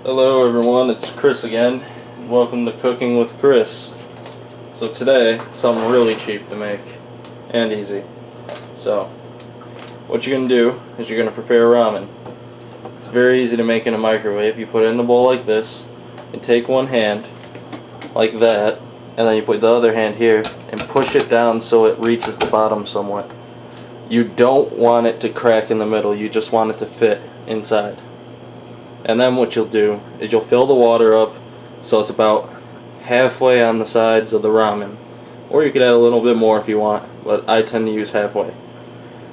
Hello everyone, it's Chris again. Welcome to Cooking with Chris. So today, something really cheap to make and easy. So, what you're going to do is you're going to prepare ramen. It's very easy to make in a microwave. You put it in a bowl like this, and take one hand, like that, and then you put the other hand here, and push it down so it reaches the bottom somewhat. You don't want it to crack in the middle, you just want it to fit inside. And then what you'll do is you'll fill the water up so it's about halfway on the sides of the ramen. Or you could add a little bit more if you want, but I tend to use halfway.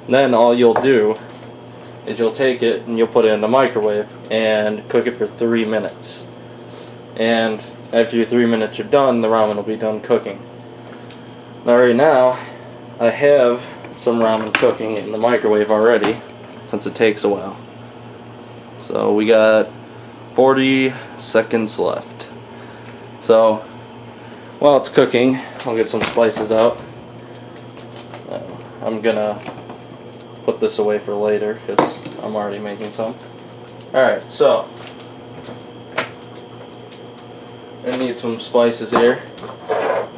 Then all you'll do is you'll take it and you'll put it in the microwave and cook it for 3 minutes. And after your 3 minutes are done, the ramen will be done cooking. Now right now, I have some ramen cooking in the microwave already, since it takes a while. So we got 40 seconds left. So while it's cooking, I'll get some spices out. I'm gonna put this away for later because I'm already making some. Alright, so I need some spices here.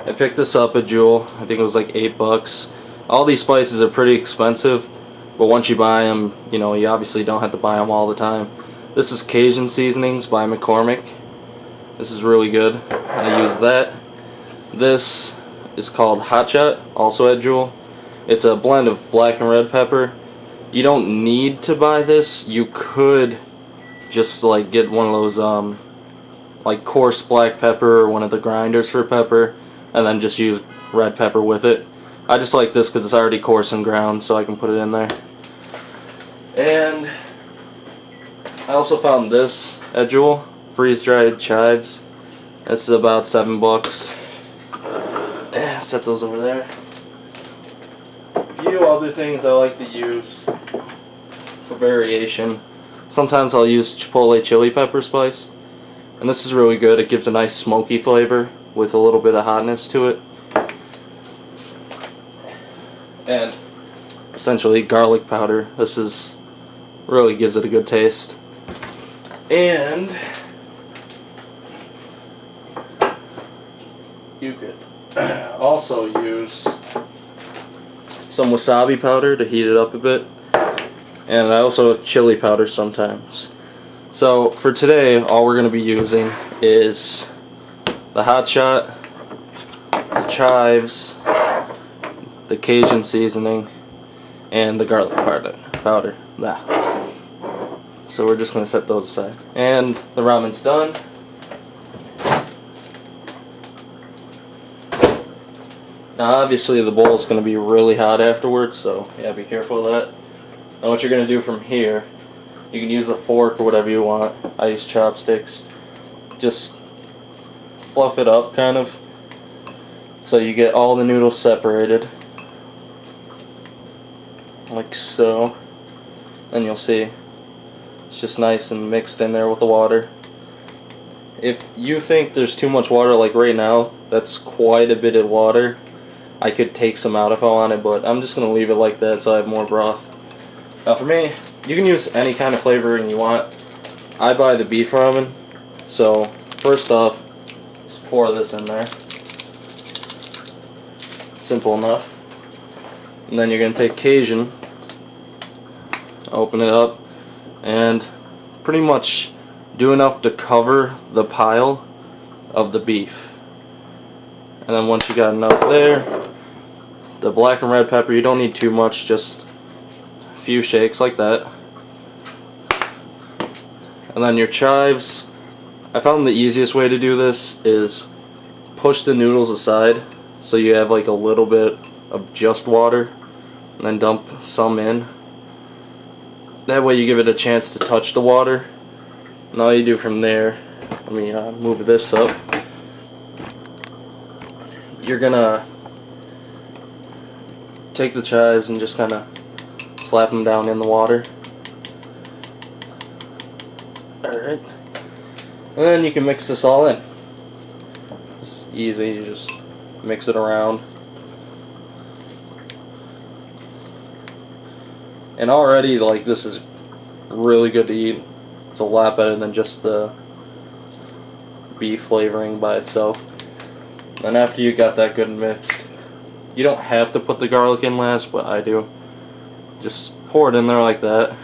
I picked this up at Jewel. I think it was like $8. All these spices are pretty expensive, but once you buy them, you know, you obviously don't have to buy them all the time. This is Cajun Seasonings by McCormick. This is really good. I use that. This is called Hot Shot, also at Jewel. It's a blend of black and red pepper. You don't need to buy this. You could just like get one of those like coarse black pepper or one of the grinders for pepper, and then just use red pepper with it. I just like this because it's already coarse and ground, so I can put it in there. And I also found this at Jewel, freeze-dried chives. This is about $7. Set those over there. A few other things I like to use for variation. Sometimes I'll use chipotle chili pepper spice, and this is really good. It gives a nice smoky flavor with a little bit of hotness to it. And essentially garlic powder. This is really gives it a good taste. And you could also use some wasabi powder to heat it up a bit, and I also have chili powder sometimes. So for today, all we're going to be using is the Hot Shot, the chives, the Cajun seasoning, and the garlic powder. So we're just going to set those aside. And the ramen's done. Now obviously the bowl is going to be really hot afterwards, so yeah, be careful of that. Now what you're going to do from here, you can use a fork or whatever you want. I use chopsticks. Just fluff it up kind of, so you get all the noodles separated. Like so. And you'll see it's just nice and mixed in there with the water. If you think there's too much water, like right now, that's quite a bit of water. I could take some out if I wanted, but I'm just going to leave it like that so I have more broth. Now for me, you can use any kind of flavoring you want. I buy the beef ramen, so first off, just pour this in there. Simple enough. And then you're going to take Cajun, open it up, and pretty much do enough to cover the pile of the beef. And then once you got enough there, the black and red pepper, you don't need too much, just a few shakes like that. And then your chives, I found the easiest way to do this is push the noodles aside so you have like a little bit of just water, and then dump some in. That way you give it a chance to touch the water. And all you do from there, let me move this up. You're gonna take the chives and just kind of slap them down in the water. Alright. And then you can mix this all in. It's easy, you just mix it around. And already, like, this is really good to eat. It's a lot better than just the beef flavoring by itself. And after you got that good and mixed, you don't have to put the garlic in last, but I do. Just pour it in there like that.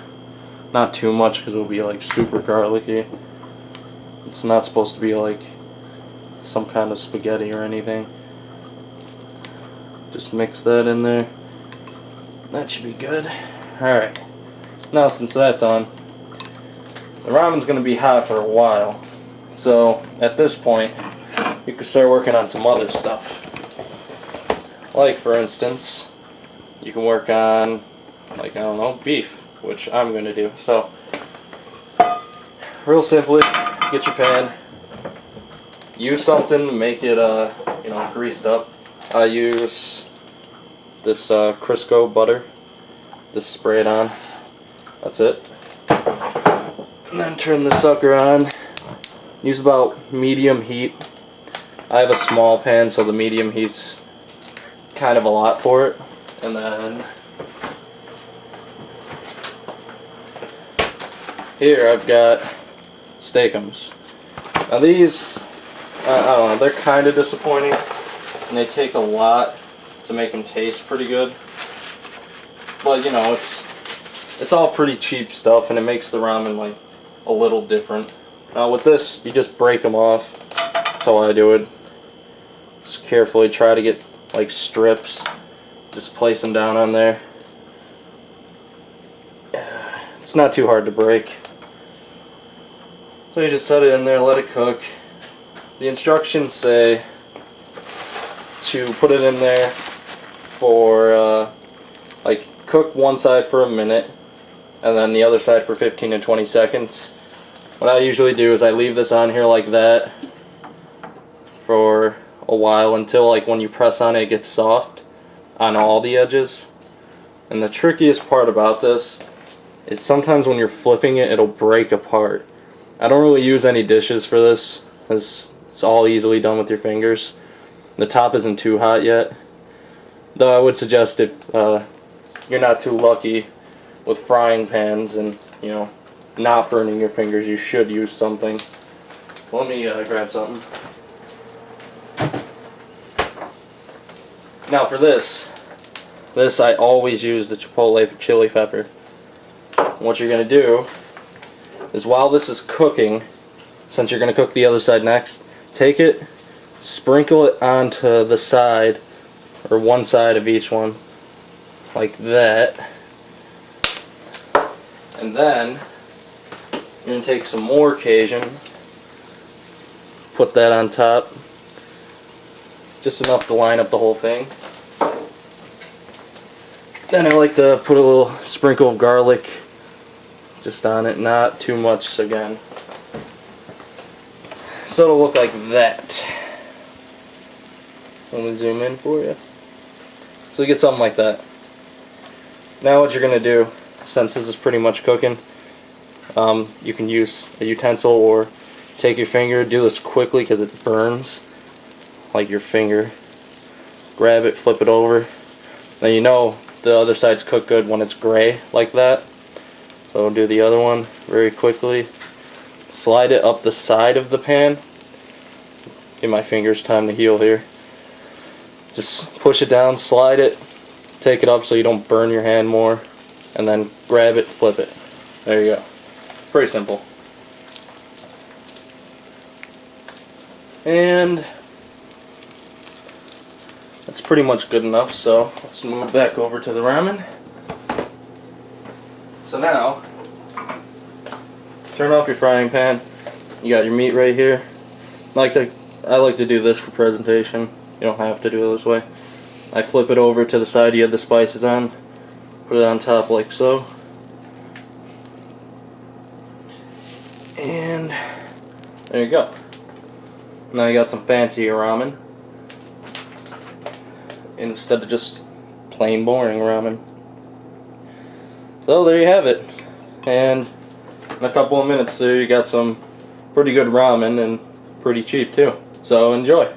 Not too much because it'll be like super garlicky. It's not supposed to be like some kind of spaghetti or anything. Just mix that in there. That should be good. Alright. Now since that's done, the ramen's going to be hot for a while. So at this point, you can start working on some other stuff. Like for instance, you can work on, like, I don't know, beef, which I'm going to do. So, real simply, get your pan, use something to make it, you know, greased up. I use this Crisco butter. Just spray it on. That's it. And then turn the sucker on. Use about medium heat. I have a small pan, so the medium heat's kind of a lot for it. And then here I've got steakums. Now these, I don't know, they're kind of disappointing, and they take a lot to make them taste pretty good. But you know, it's all pretty cheap stuff, and it makes the ramen like a little different. Now with this, you just break them off. That's how I do it. Just carefully try to get like strips. Just place them down on there. It's not too hard to break. So you just set it in there, let it cook. The instructions say to put it in there for like cook one side for a minute and then the other side for 15 to 20 seconds. What I usually do is I leave this on here like that for a while until like when you press on it, it gets soft on all the edges. And the trickiest part about this is sometimes when you're flipping it, it'll break apart. I don't really use any dishes for this, because it's all easily done with your fingers. The top isn't too hot yet, though I would suggest if you're not too lucky with frying pans and, you know, not burning your fingers, you should use something. So let me grab something. Now for this I always use the chipotle chili pepper. What you're going to do is while this is cooking, since you're going to cook the other side next, take it, sprinkle it onto the side, or one side of each one, like that. And then you're going to take some more Cajun, put that on top, just enough to line up the whole thing. Then I like to put a little sprinkle of garlic just on it, not too much again. So it'll look like that. Let me zoom in for you. So you get something like that. Now what you're going to do, since this is pretty much cooking, you can use a utensil or take your finger. Do this quickly because it burns, like your finger. Grab it, flip it over. Then you know the other side's cooked good when it's gray like that. So do the other one very quickly. Slide it up the side of the pan. Give my fingers time to heal here. Just push it down, slide it, take it up so you don't burn your hand more, and then grab it, flip it. There you go. Pretty simple. And that's pretty much good enough, so let's move back over to the ramen. So now, turn off your frying pan. You got your meat right here. I like to do this for presentation. You don't have to do it this way. I flip it over to the side you had the spices on. Put it on top like so. And there you go. Now you got some fancier ramen instead of just plain boring ramen. So there you have it. And in a couple of minutes there you got some pretty good ramen and pretty cheap too. So enjoy.